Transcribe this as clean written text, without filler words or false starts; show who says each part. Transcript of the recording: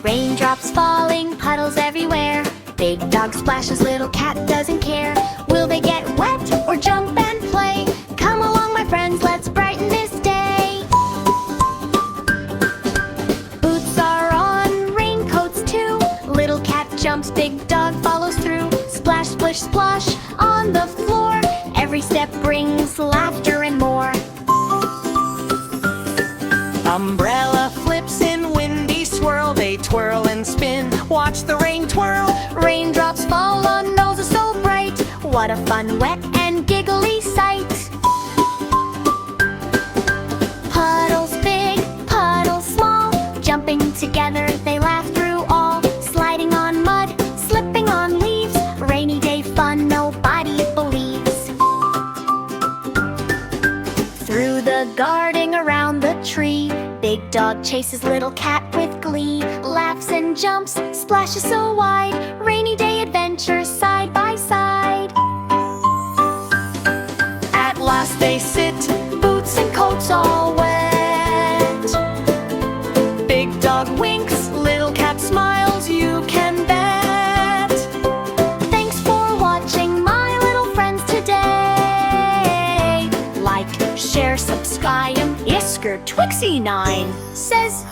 Speaker 1: Raindrops falling, puddles everywhere. Big dog splashes, little cat doesn't care. Will they get wet or jump and play? Come along, my friends, let's brighten this day. Boots are on, raincoats too. Little cat jumps, big dog follows through. Splash, splish, splosh on the floor. Every step brings laughter and more.
Speaker 2: Umbrella flips in windy swirl. They twirl and spin, watch the rain twirl.
Speaker 1: Raindrops fall on noses so bright. What a fun, wet and giggly sight. Puddles big, puddles small. Jumping together, they laugh through all. Sliding on mud, slipping on leaves. Rainy day fun, nobody believes. Through the garden, around the tree, big dog chases little cat with glee. Laughs and jumps, splashes so wide. Rainy day adventures side by side.
Speaker 2: At last they sit, boots and coats all wet. Big dog winks, little cat smiles, you can bet.
Speaker 1: Thanks for watching, my little friends, today. Like, share, subscribe, Isker Twixie9 says,